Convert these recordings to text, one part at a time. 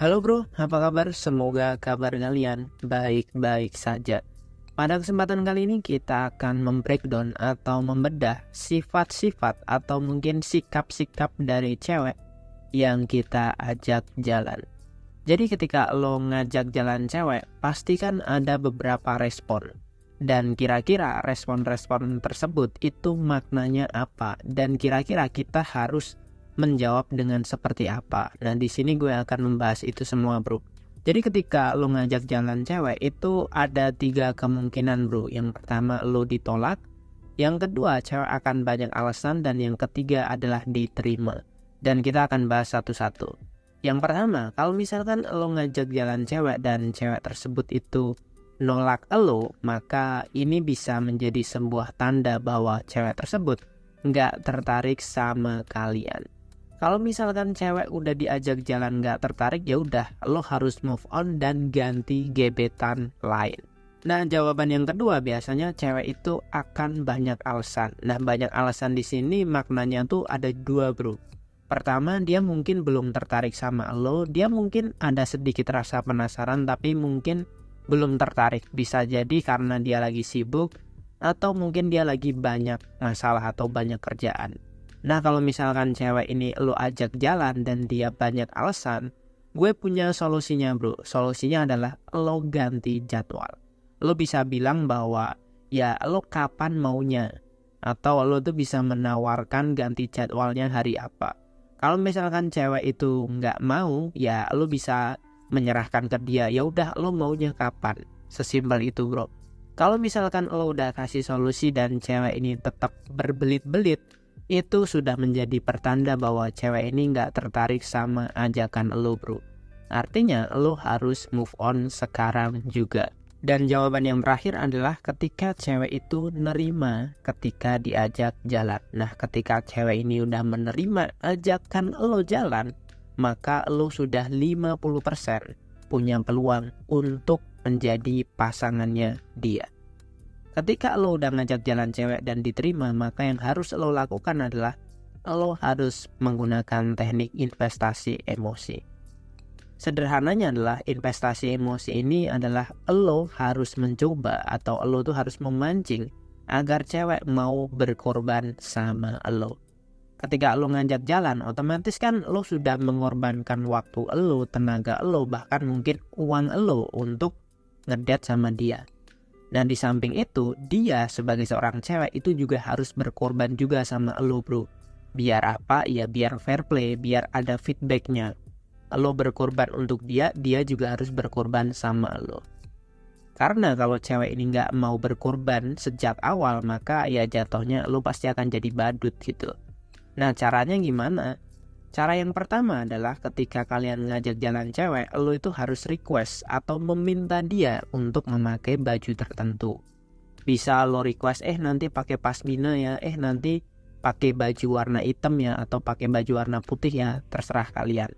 Halo bro, apa kabar? Semoga kabar kalian baik-baik saja. Pada kesempatan kali ini kita akan membreakdown atau membedah sifat-sifat atau mungkin sikap-sikap dari cewek yang kita ajak jalan. Jadi ketika lo ngajak jalan cewek, pasti kan ada beberapa respon. Dan kira-kira respon-respon tersebut itu maknanya apa? Dan kira-kira kita harus menjawab dengan seperti apa. Nah, di sini gue akan membahas itu semua, bro. Jadi ketika lo ngajak jalan cewek itu ada 3 kemungkinan, bro. Yang pertama lo ditolak, yang kedua cewek akan banyak alasan, dan yang ketiga adalah diterima. Dan kita akan bahas satu-satu. Yang pertama, kalau misalkan lo ngajak jalan cewek dan cewek tersebut itu nolak lo, maka ini bisa menjadi sebuah tanda bahwa cewek tersebut nggak tertarik sama kalian. Kalau misalkan cewek udah diajak jalan nggak tertarik, ya udah lo harus move on dan ganti gebetan lain. Nah, jawaban yang kedua biasanya cewek itu akan banyak alasan. Nah, banyak alasan di sini maknanya tuh ada 2, bro. Pertama, dia mungkin belum tertarik sama lo, dia mungkin ada sedikit rasa penasaran tapi mungkin belum tertarik. Bisa jadi karena dia lagi sibuk atau mungkin dia lagi banyak masalah atau banyak kerjaan. Nah, kalau misalkan cewek ini lo ajak jalan dan dia banyak alasan, gue punya solusinya, bro. Solusinya adalah lo ganti jadwal. Lo bisa bilang bahwa ya lo kapan maunya, atau lo tuh bisa menawarkan ganti jadwalnya hari apa. Kalau misalkan cewek itu nggak mau, ya lo bisa menyerahkan ke dia, ya udah lo maunya kapan. Sesimpel itu, bro. Kalau misalkan lo udah kasih solusi dan cewek ini tetap berbelit-belit, itu sudah menjadi pertanda bahwa cewek ini nggak tertarik sama ajakan lo, bro. Artinya lo harus move on sekarang juga. Dan jawaban yang terakhir adalah ketika cewek itu nerima ketika diajak jalan. Nah, ketika cewek ini udah menerima ajakan lo jalan, maka lo sudah 50% punya peluang untuk menjadi pasangannya dia. Ketika lo udah ngajak jalan cewek dan diterima, maka yang harus lo lakukan adalah lo harus menggunakan teknik investasi emosi. Sederhananya adalah investasi emosi ini adalah lo harus mencoba atau lo tuh harus memancing agar cewek mau berkorban sama lo. Ketika lo ngajak jalan, otomatis kan lo sudah mengorbankan waktu lo, tenaga lo, bahkan mungkin uang lo untuk ngedate sama dia. Dan di samping itu, dia sebagai seorang cewek itu juga harus berkorban juga sama lo, bro. Biar apa? Ya biar fair play, biar ada feedbacknya. Lo berkorban untuk dia, dia juga harus berkorban sama lo. Karena kalau cewek ini nggak mau berkorban sejak awal, maka ya jatuhnya lo pasti akan jadi badut gitu. Nah, caranya gimana? Cara yang pertama adalah ketika kalian ngajak jalan cewek, lo itu harus request atau meminta dia untuk memakai baju tertentu. Bisa lo request, nanti pakai pasmina ya, nanti pakai baju warna hitam ya, atau pakai baju warna putih ya, terserah kalian.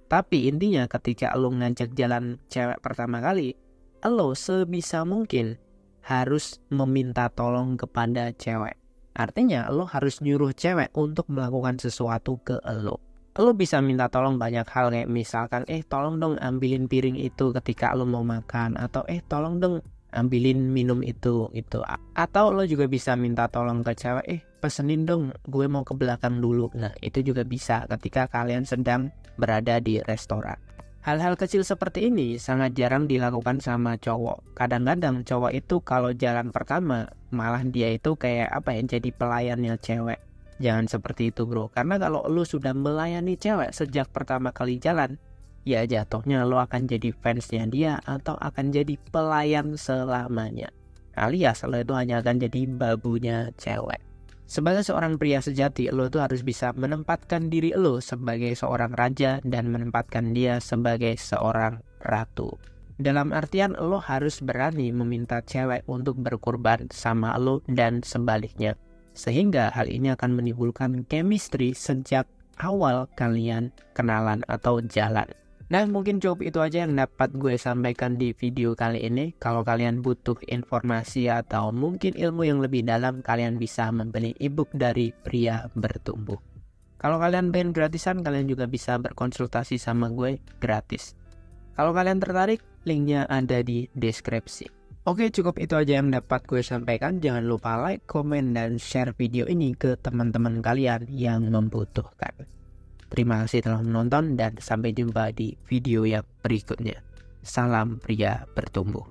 Tapi intinya ketika lo ngajak jalan cewek pertama kali, lo sebisa mungkin harus meminta tolong kepada cewek. Artinya lo harus nyuruh cewek untuk melakukan sesuatu ke lo. Lo bisa minta tolong banyak hal, kayak misalkan tolong dong ambilin piring itu ketika lo mau makan, atau tolong dong ambilin minum itu gitu. Atau lo juga bisa minta tolong ke cewek, pesenin dong gue mau ke belakang dulu. Nah, itu juga bisa ketika kalian sedang berada di restoran. Hal-hal kecil seperti ini sangat jarang dilakukan sama cowok. Kadang-kadang cowok itu kalau jalan pertama malah dia itu kayak jadi pelayannya cewek. Jangan seperti itu, bro. Karena kalau lo sudah melayani cewek sejak pertama kali jalan, ya jatuhnya lo akan jadi fansnya dia atau akan jadi pelayan selamanya. Alias lo itu hanya akan jadi babunya cewek. Sebagai seorang pria sejati, lo tuh harus bisa menempatkan diri lo sebagai seorang raja dan menempatkan dia sebagai seorang ratu. Dalam artian lo harus berani meminta cewek untuk berkorban sama lo dan sebaliknya. Sehingga hal ini akan menimbulkan chemistry sejak awal kalian kenalan atau jalan. Nah, mungkin cukup itu aja yang dapat gue sampaikan di video kali ini. Kalau kalian butuh informasi atau mungkin ilmu yang lebih dalam, kalian bisa membeli ebook dari Pria Bertumbuh. Kalau kalian pengen gratisan, kalian juga bisa berkonsultasi sama gue gratis. Kalau kalian tertarik, linknya ada di deskripsi. Oke, cukup itu aja yang dapat gue sampaikan. Jangan lupa like, komen, dan share video ini ke teman-teman kalian yang membutuhkan. Terima kasih telah menonton dan sampai jumpa di video yang berikutnya. Salam pria bertumbuh.